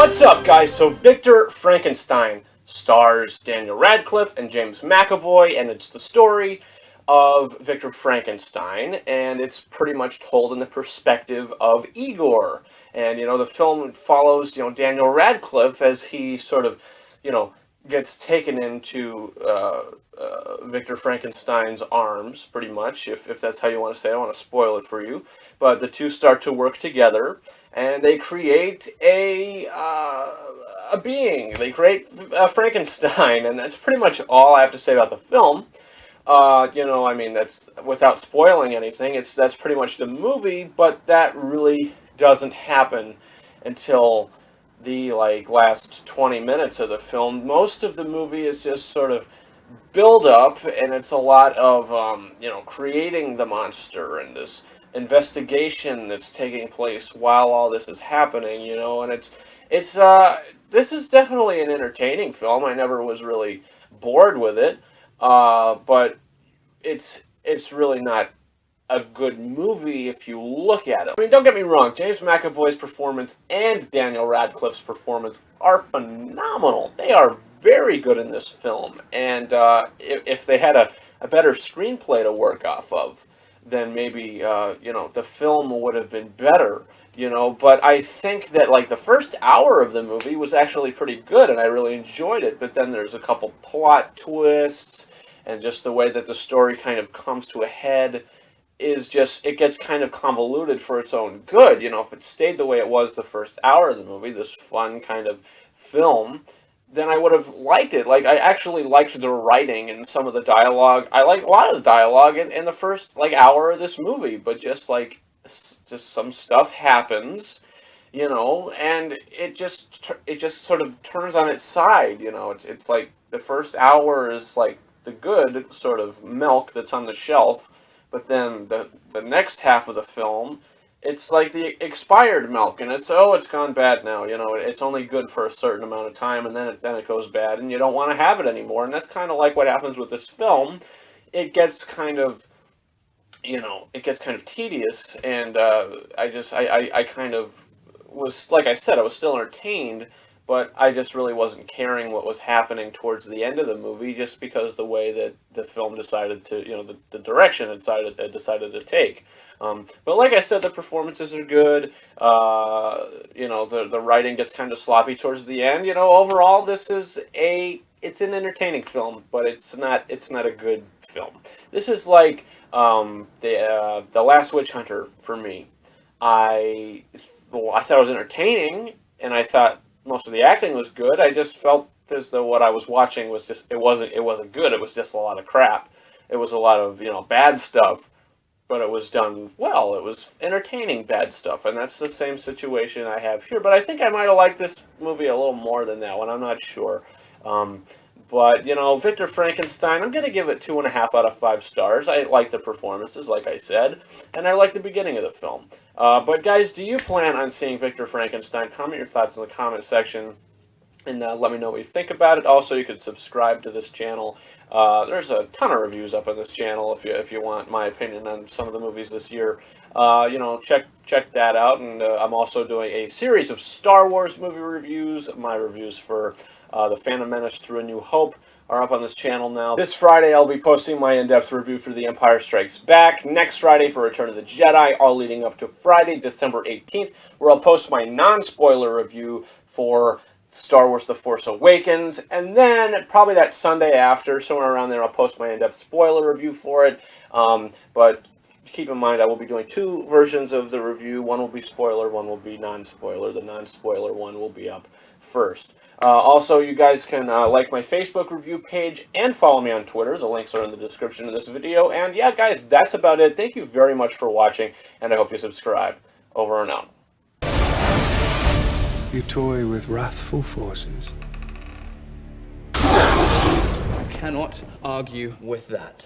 What's up, guys? So Victor Frankenstein stars Daniel Radcliffe and James McAvoy, and it's the story of Victor Frankenstein, and it's pretty much told in the perspective of Igor. And, the film follows, Daniel Radcliffe as he sort of, gets taken into Victor Frankenstein's arms, pretty much, if that's how you want to say it. I don't want to spoil it for you. But the two start to work together, and they create a being. They create Frankenstein, and that's pretty much all I have to say about the film. That's without spoiling anything. That's pretty much the movie, but that really doesn't happen until the last 20 minutes of the film. Most of the movie is just sort of build up, and it's a lot of creating the monster and this investigation that's taking place while all this is happening. And this is definitely an entertaining film. I never was really bored with it, but it's really not a good movie if you look at it. I mean, don't get me wrong, James McAvoy's performance and Daniel Radcliffe's performance are phenomenal. They are very good in this film, and if they had a better screenplay to work off of, then maybe the film would have been better. But I think that the first hour of the movie was actually pretty good, and I really enjoyed it. But then there's a couple plot twists, and just the way that the story kind of comes to a head it gets kind of convoluted for its own good. If it stayed the way it was the first hour of the movie, this fun kind of film, then I would have liked it. I actually liked the writing and some of the dialogue. I liked a lot of the dialogue in the first hour of this movie, but just some stuff happens, and it just sort of turns on its side. It's like the first hour is like the good sort of milk that's on the shelf. But then the next half of the film, it's like the expired milk, and it's gone bad now. It's only good for a certain amount of time, and then it goes bad, and you don't want to have it anymore. And that's kind of like what happens with this film. It gets kind of, tedious, and I kind of was, like I said, I was still entertained, but I just really wasn't caring what was happening towards the end of the movie, just because the way that the film decided to, the direction it decided to take. But like I said, the performances are good. The writing gets kind of sloppy towards the end. Overall, it's an entertaining film, but it's not a good film. This is like the Last Witch Hunter for me. I thought it was entertaining, and I thought most of the acting was good. I just felt as though what I was watching was it wasn't good. It was just a lot of crap. It was a lot of, bad stuff, but it was done well. It was entertaining bad stuff, and that's the same situation I have here. But I think I might have liked this movie a little more than that one. I'm not sure. But, Victor Frankenstein, I'm going to give it 2.5 out of 5 stars. I like the performances, like I said, and I like the beginning of the film. But, guys, do you plan on seeing Victor Frankenstein? Comment your thoughts in the comment section, and let me know what you think about it. Also, you can subscribe to this channel. There's a ton of reviews up on this channel if you want my opinion on some of the movies this year. Check that out. And I'm also doing a series of Star Wars movie reviews. My reviews for The Phantom Menace Through a New Hope are up on this channel now. This Friday, I'll be posting my in-depth review for The Empire Strikes Back. Next Friday for Return of the Jedi, all leading up to Friday, December 18th, where I'll post my non-spoiler review for Star Wars The Force Awakens. And then, probably that Sunday after, somewhere around there, I'll post my in-depth spoiler review for it. But keep in mind, I will be doing 2 versions of the review. One will be spoiler, one will be non-spoiler. The non-spoiler one will be up first. Also, you guys can like my Facebook review page and follow me on Twitter. The links are in the description of this video. And yeah, guys, that's about it. Thank you very much for watching, and I hope you subscribe. Over and out. You toy with wrathful forces. I cannot argue with that.